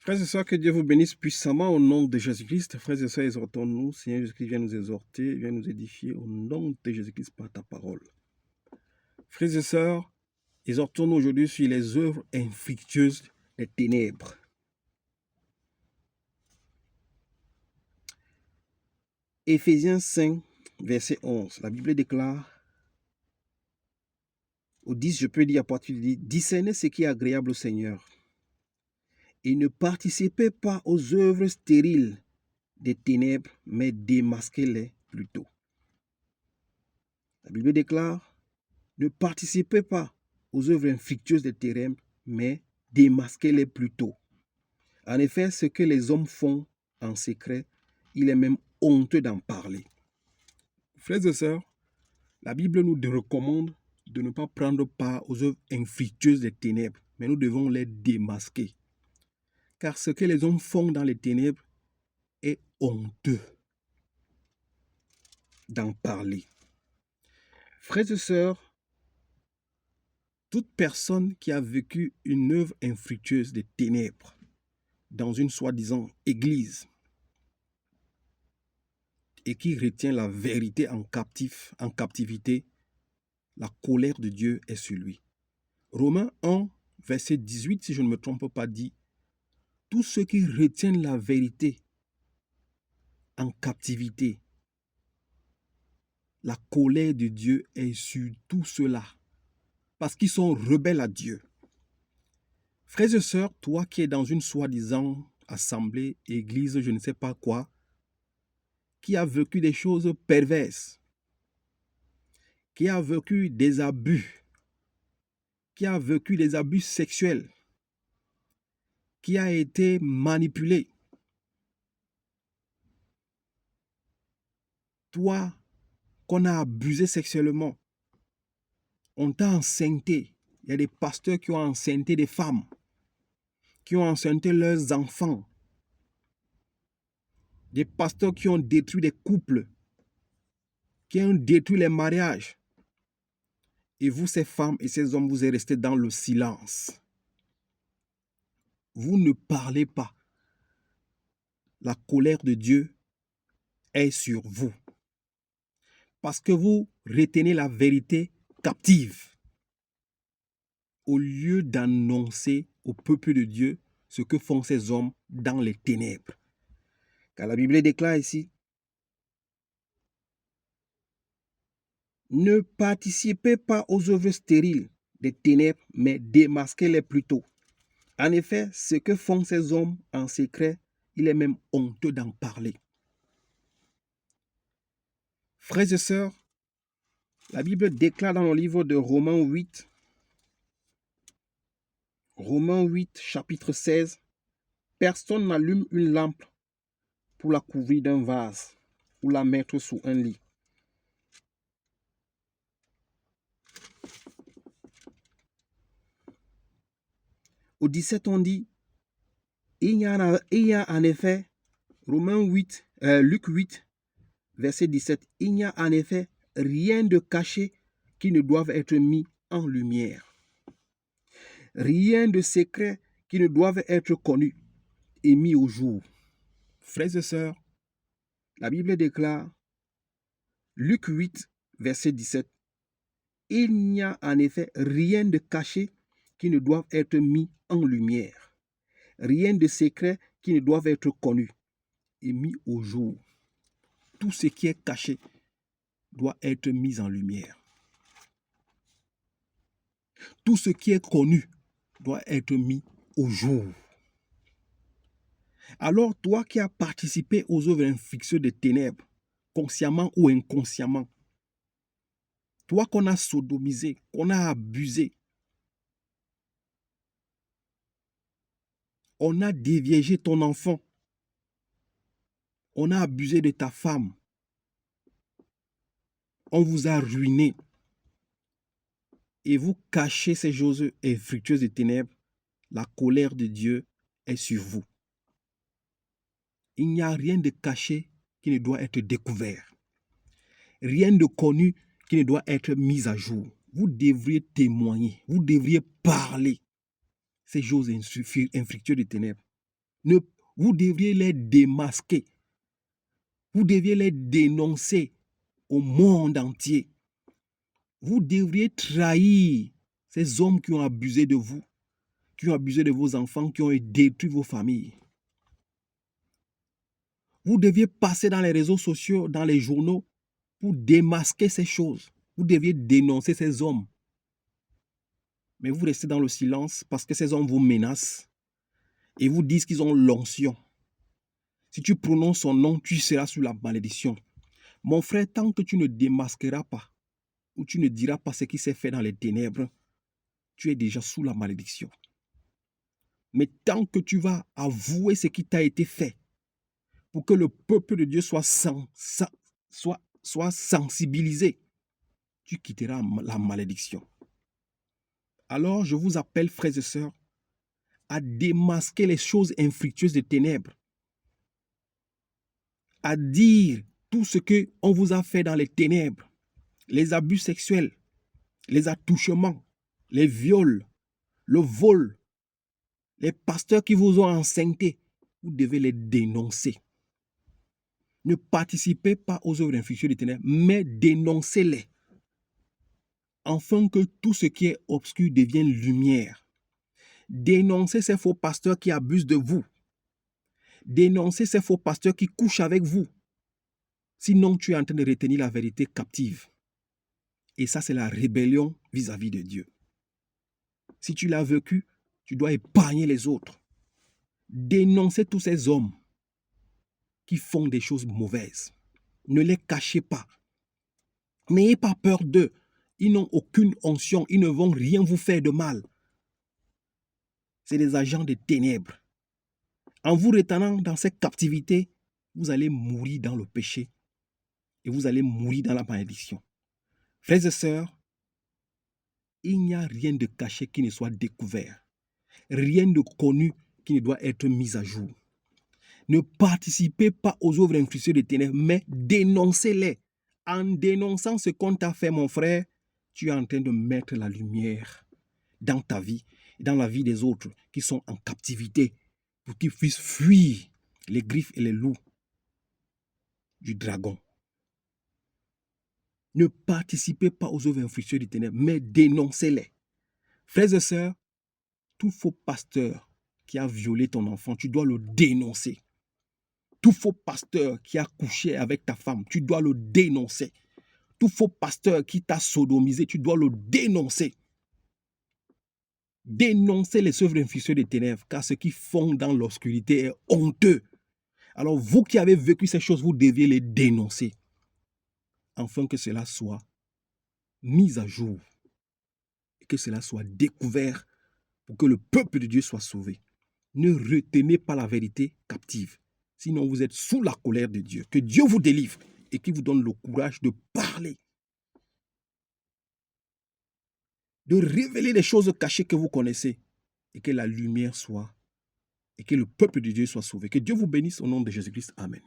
Frères et sœurs, que Dieu vous bénisse puissamment au nom de Jésus-Christ. Frères et sœurs, exhortons-nous. Seigneur Jésus-Christ vient nous exhorter, vient nous édifier au nom de Jésus-Christ par ta parole. Frères et sœurs, exhortons-nous aujourd'hui sur les œuvres infructueuses des ténèbres. Éphésiens 5, verset 11. La Bible déclare, au 10, je peux dire à partir du 10, discernez ce qui est agréable au Seigneur et ne participez pas aux œuvres stériles des ténèbres, mais démasquez-les plutôt. La Bible déclare, ne participez pas aux œuvres infructueuses des ténèbres, mais démasquez-les plutôt. En effet, ce que les hommes font en secret, il est même honteux d'en parler. Frères et sœurs, la Bible nous recommande de ne pas prendre part aux œuvres infructueuses des ténèbres, mais nous devons les démasquer. Car ce que les hommes font dans les ténèbres est honteux d'en parler. Frères et sœurs, toute personne qui a vécu une œuvre infructueuse des ténèbres dans une soi-disant église et qui retient la vérité en captivité, la colère de Dieu est sur lui. Romains 1, verset 18, si je ne me trompe pas, dit « Tous ceux qui retiennent la vérité en captivité, la colère de Dieu est sur tout cela, parce qu'ils sont rebelles à Dieu. » Frères et sœurs, toi qui es dans une soi-disant assemblée, église, je ne sais pas quoi, qui a vécu des choses perverses, qui a vécu des abus, qui a vécu des abus sexuels, qui a été manipulé. Toi, qu'on a abusé sexuellement, on t'a enceinté. Il y a des pasteurs qui ont enceinté des femmes, qui ont enceinté leurs enfants, des pasteurs qui ont détruit des couples, qui ont détruit les mariages. Et vous, ces femmes et ces hommes, vous êtes restés dans le silence. Vous ne parlez pas. La colère de Dieu est sur vous. Parce que vous retenez la vérité captive. Au lieu d'annoncer au peuple de Dieu ce que font ces hommes dans les ténèbres. Car la Bible déclare ici, ne participez pas aux œuvres stériles des ténèbres, mais démasquez-les plutôt. En effet, ce que font ces hommes en secret, il est même honteux d'en parler. Frères et sœurs, la Bible déclare dans le livre de Romains 8, chapitre 16, personne n'allume une lampe pour la couvrir d'un vase ou la mettre sous un lit. Au 17, on dit, il y a en effet, Luc 8, verset 17, il n'y a en effet rien de caché qui ne doive être mis en lumière. Rien de secret qui ne doive être connu et mis au jour. Frères et sœurs, la Bible déclare, Luc 8, verset 17, il n'y a en effet rien de caché qui ne doive être mis en lumière. Rien de secret qui ne doive être connu et mis au jour. Tout ce qui est caché doit être mis en lumière. Tout ce qui est connu doit être mis au jour. Alors, toi qui as participé aux œuvres infructueuses des ténèbres, consciemment ou inconsciemment, toi qu'on a sodomisé, qu'on a abusé, on a déviégé ton enfant, on a abusé de ta femme, on vous a ruiné, et vous cachez ces choses infructueuses des ténèbres, la colère de Dieu est sur vous. Il n'y a rien de caché qui ne doit être découvert. Rien de connu qui ne doit être mis à jour. Vous devriez témoigner, vous devriez parler ces choses infructueuses des ténèbres. Vous devriez les démasquer. Vous devriez les dénoncer au monde entier. Vous devriez trahir ces hommes qui ont abusé de vous, qui ont abusé de vos enfants, qui ont détruit vos familles. Vous deviez passer dans les réseaux sociaux, dans les journaux, pour démasquer ces choses. Vous deviez dénoncer ces hommes. Mais vous restez dans le silence parce que ces hommes vous menacent et vous disent qu'ils ont l'onction. Si tu prononces son nom, tu seras sous la malédiction. Mon frère, tant que tu ne démasqueras pas, ou tu ne diras pas ce qui s'est fait dans les ténèbres, tu es déjà sous la malédiction. Mais tant que tu vas avouer ce qui t'a été fait, pour que le peuple de Dieu soit sensibilisé, tu quitteras la malédiction. Alors, je vous appelle, frères et sœurs, à démasquer les choses infructueuses des ténèbres, à dire tout ce qu'on vous a fait dans les ténèbres, les abus sexuels, les attouchements, les viols, le vol, les pasteurs qui vous ont enceintés, vous devez les dénoncer. Ne participez pas aux œuvres infructueuses des ténèbres, mais dénoncez-les, afin que tout ce qui est obscur devienne lumière. Dénoncez ces faux pasteurs qui abusent de vous. Dénoncez ces faux pasteurs qui couchent avec vous. Sinon, tu es en train de retenir la vérité captive. Et ça, c'est la rébellion vis-à-vis de Dieu. Si tu l'as vécu, tu dois épargner les autres. Dénoncez tous ces hommes qui font des choses mauvaises. Ne les cachez pas. N'ayez pas peur d'eux. Ils n'ont aucune onction. Ils ne vont rien vous faire de mal. C'est des agents des ténèbres. En vous retenant dans cette captivité, vous allez mourir dans le péché et vous allez mourir dans la malédiction. Frères et sœurs, il n'y a rien de caché qui ne soit découvert. Rien de connu qui ne doit être mis à jour. Ne participez pas aux œuvres infructueuses des ténèbres, mais dénoncez-les. En dénonçant ce qu'on t'a fait, mon frère, tu es en train de mettre la lumière dans ta vie, dans la vie des autres qui sont en captivité, pour qu'ils puissent fuir les griffes et les loups du dragon. Ne participez pas aux œuvres infructueuses des ténèbres, mais dénoncez-les. Frères et sœurs, tout faux pasteur qui a violé ton enfant, tu dois le dénoncer. Tout faux pasteur qui a couché avec ta femme, tu dois le dénoncer. Tout faux pasteur qui t'a sodomisé, tu dois le dénoncer. Dénoncez les œuvres infructueuses des ténèbres, car ce qu'ils font dans l'obscurité est honteux. Alors vous qui avez vécu ces choses, vous deviez les dénoncer, afin que cela soit mis à jour et que cela soit découvert pour que le peuple de Dieu soit sauvé. Ne retenez pas la vérité captive, sinon vous êtes sous la colère de Dieu. Que Dieu vous délivre et qu'il vous donne le courage de parler, de révéler les choses cachées que vous connaissez et que la lumière soit, et que le peuple de Dieu soit sauvé. Que Dieu vous bénisse au nom de Jésus-Christ. Amen.